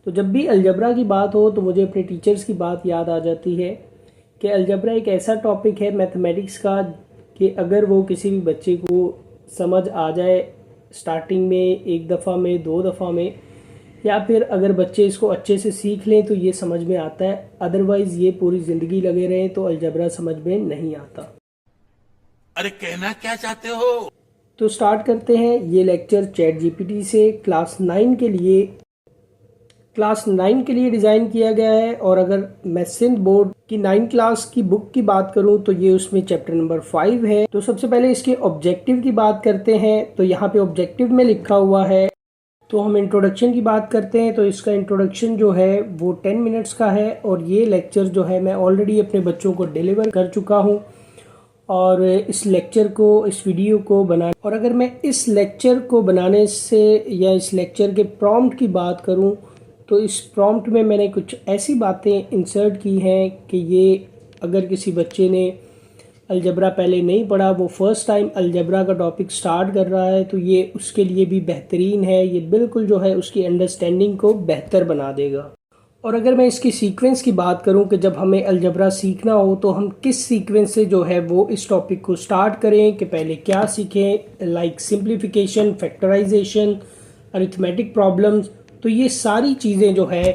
तो जब भी अलजबरा की बात हो तो मुझे अपने टीचर्स की बात याद आ जाती है कि अलजबरा एक ऐसा टॉपिक है मैथमेटिक्स का कि अगर वो किसी भी बच्चे को समझ आ जाए स्टार्टिंग में, एक दफ़ा में, दो दफ़ा में, या फिर अगर बच्चे इसको अच्छे से सीख लें तो ये समझ में आता है। अदरवाइज़ ये पूरी ज़िंदगी लगे रहे तो अलजबरा समझ में नहीं आता। अरे कहना क्या चाहते हो? तो स्टार्ट करते हैं ये लेक्चर चैट जीपीटी से। क्लास 9 के लिए डिज़ाइन किया गया है। और अगर मैं सिंध बोर्ड की 9 क्लास की बुक की बात करूं तो ये उसमें चैप्टर नंबर 5 है। तो सबसे पहले इसके ऑब्जेक्टिव की बात करते हैं। तो यहाँ पे ऑब्जेक्टिव में लिखा हुआ है, तो हम इंट्रोडक्शन की बात करते हैं। तो इसका इंट्रोडक्शन जो है वो 10 मिनट्स का है और ये लेक्चर जो है मैं ऑलरेडी अपने बच्चों को डिलीवर कर चुका हूँ। और इस वीडियो को बना और अगर मैं इस लेक्चर को बनाने से या इस लेक्चर के प्रॉम्प्ट की बात करूं तो इस प्रॉम्प्ट में मैंने कुछ ऐसी बातें इंसर्ट की हैं कि ये अगर किसी बच्चे ने अलजबरा पहले नहीं पढ़ा, वो फर्स्ट टाइम अलजबरा का टॉपिक स्टार्ट कर रहा है, तो ये उसके लिए भी बेहतरीन है। ये बिल्कुल जो है उसकी अंडरस्टैंडिंग को बेहतर बना देगा। और अगर मैं इसकी सीक्वेंस की बात करूं कि जब हमें अलजबरा सीखना हो तो हम किस सीक्वेंस से जो है वो इस टॉपिक को स्टार्ट करें, कि पहले क्या सीखें, like simplification, factorization, arithmetic problems. तो ये सारी चीज़ें जो है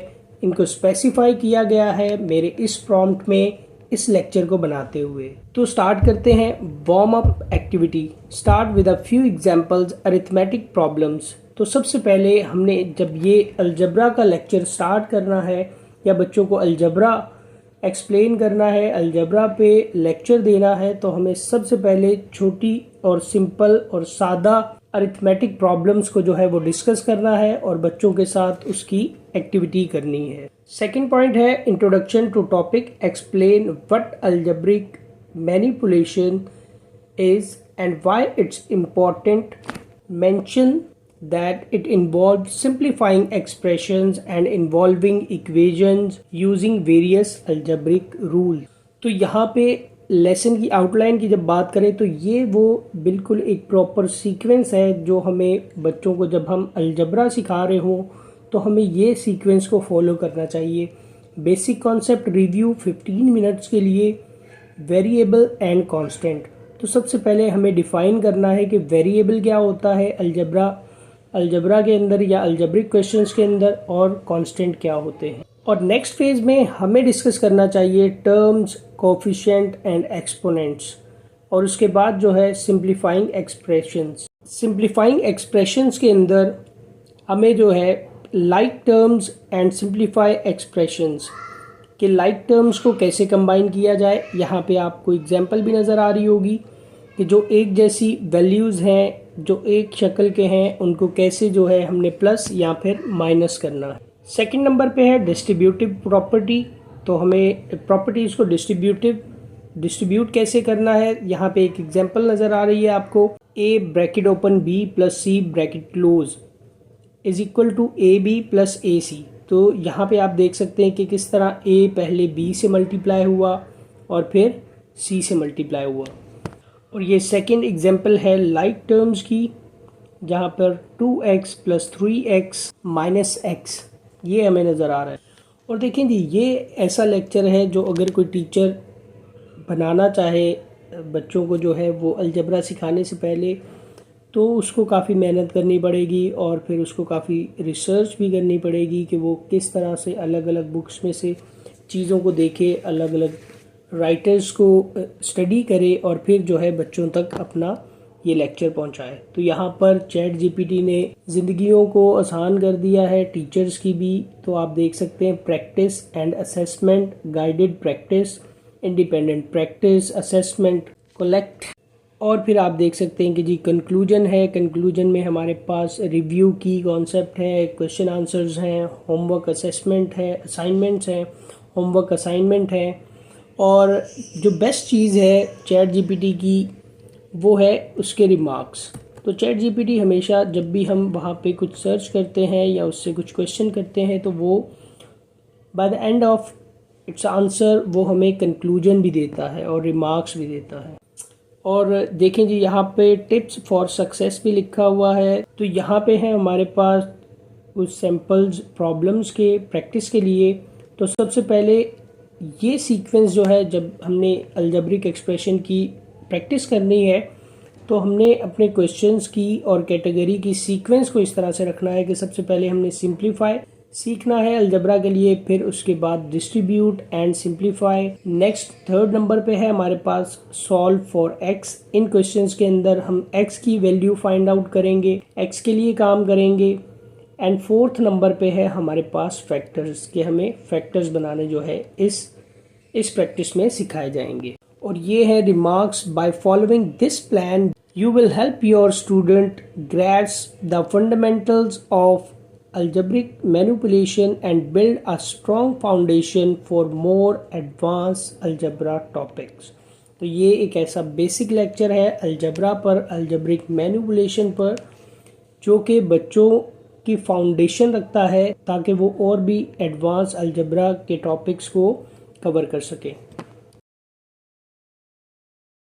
इनको स्पेसिफाई किया गया है मेरे इस प्रॉम्प्ट में इस लेक्चर को बनाते हुए। तो स्टार्ट करते हैं warm up activity. Start with a few examples arithmetic problems. तो सबसे पहले हमने जब ये अलजबरा का लेक्चर स्टार्ट करना है या बच्चों को अलजबरा एक्सप्लेन करना है, अलजबरा पे लेक्चर देना है, तो हमें सबसे पहले छोटी और सिंपल और सादा अरिथमेटिक प्रॉब्लम्स को जो है वो डिस्कस करना है और बच्चों के साथ उसकी एक्टिविटी करनी है। सेकंड पॉइंट है introduction to topic. Explain what algebraic manipulation is and why it's important. Mention that it involved simplifying expressions and involving equations using various algebraic rules। तो यहाँ पे लेसन की आउटलाइन की जब बात करें तो ये वो बिल्कुल एक प्रॉपर सीक्वेंस है जो हमें बच्चों को जब हम अलजबरा सिखा रहे हों तो हमें ये सीक्वेंस को फॉलो करना चाहिए। बेसिक कॉन्सेप्ट रिव्यू 15 मिनट्स के लिए। Variable and constant. तो सबसे पहले हमें डिफाइन करना है कि वेरिएबल क्या होता है अलजबरा के अंदर या अलजेब्रिक क्वेश्चंस के अंदर, और कांस्टेंट क्या होते हैं। और नेक्स्ट फेज में हमें डिस्कस करना चाहिए टर्म्स, कोफिशिएंट एंड एक्सपोनेंट्स। और उसके बाद जो है सिंप्लीफाइंग एक्सप्रेशंस। सिंप्लीफाइंग एक्सप्रेशंस के अंदर हमें जो है like terms and simplify expressions के लाइक टर्म्स को कैसे कंबाइन किया जाए। यहाँ पे आपको एग्जांपल भी नज़र आ रही होगी कि जो एक जैसी वैल्यूज़ हैं, जो एक शक्ल के हैं, उनको कैसे जो है हमने प्लस या फिर माइनस करना है। सेकंड नंबर पे है डिस्ट्रीब्यूटिव प्रॉपर्टी। तो हमें प्रॉपर्टीज़ को डिस्ट्रीब्यूट कैसे करना है। यहाँ पे एक एग्जांपल नज़र आ रही है आपको, a bracket open b plus c bracket close is equal to ab plus ac। तो यहाँ पे आप देख सकते हैं कि किस तरह a पहले b से मल्टीप्लाई हुआ और फिर c से मल्टीप्लाई हुआ। और ये सेकंड एग्जांपल है लाइक टर्म्स की, जहाँ पर 2x plus 3x minus x ये हमें नज़र आ रहा है। और देखें जी, ये ऐसा लेक्चर है जो अगर कोई टीचर बनाना चाहे बच्चों को जो है वो अलजबरा सिखाने से पहले, तो उसको काफ़ी मेहनत करनी पड़ेगी और फिर उसको काफ़ी रिसर्च भी करनी पड़ेगी कि वो किस तरह से अलग अलग बुक्स में से चीज़ों को देखे, अलग अलग राइटर्स को स्टडी करे और फिर जो है बच्चों तक अपना ये लेक्चर पहुंचाए। तो यहाँ पर चैट जीपीटी ने ज़िंदगियों को आसान कर दिया है, टीचर्स की भी। तो आप देख सकते हैं practice and assessment, guided practice, independent practice, assessment, collect. और फिर आप देख सकते हैं कि जी कंक्लूजन है। कंक्लूजन में हमारे पास रिव्यू की कॉन्सेप्ट है, क्वेश्चन आंसर्स हैं, होमवर्क असेसमेंट है, असाइनमेंट्स हैं, होमवर्क असाइनमेंट है। और जो बेस्ट चीज़ है चैट जीपीटी की वो है उसके रिमार्क्स। तो चैट जीपीटी हमेशा जब भी हम वहाँ पे कुछ सर्च करते हैं या उससे कुछ क्वेश्चन करते हैं तो वो by the end of its answer वो हमें कंक्लूजन भी देता है और रिमार्क्स भी देता है। और देखें जी, यहाँ पे टिप्स फॉर सक्सेस भी लिखा हुआ है। तो यहाँ पे है हमारे पास उस सैम्पल्स प्रॉब्लम्स के प्रैक्टिस के लिए। तो सबसे पहले ये सीक्वेंस जो है, जब हमने अलजेब्रिक एक्सप्रेशन की प्रैक्टिस करनी है तो हमने अपने क्वेश्चंस की और कैटेगरी की सीक्वेंस को इस तरह से रखना है कि सबसे पहले हमने सिंप्लीफाई सीखना है अलजेब्रा के लिए, फिर उसके बाद distribute and simplify. Next third number पे है हमारे पास सॉल्व फॉर एक्स। इन क्वेश्चंस के अंदर हम एक्स की वैल्यू फाइंड आउट करेंगे, एक्स के लिए काम करेंगे। एंड फोर्थ नंबर पे है हमारे पास फैक्टर्स, के हमें फैक्टर्स बनाने जो है इस प्रैक्टिस में सिखाए जाएंगे। और ये है remarks, by following this plan you will help your student grasp the fundamentals of algebraic manipulation and build a strong foundation for more advanced algebra topics। तो ये एक ऐसा बेसिक लेक्चर है अलजेब्रा पर, अलजेब्रिक मैनिपुलेशन पर, जो कि बच्चों की फाउंडेशन रखता है ताकि वो और भी एडवांस अलजेब्रा के टॉपिक्स को कवर कर सके।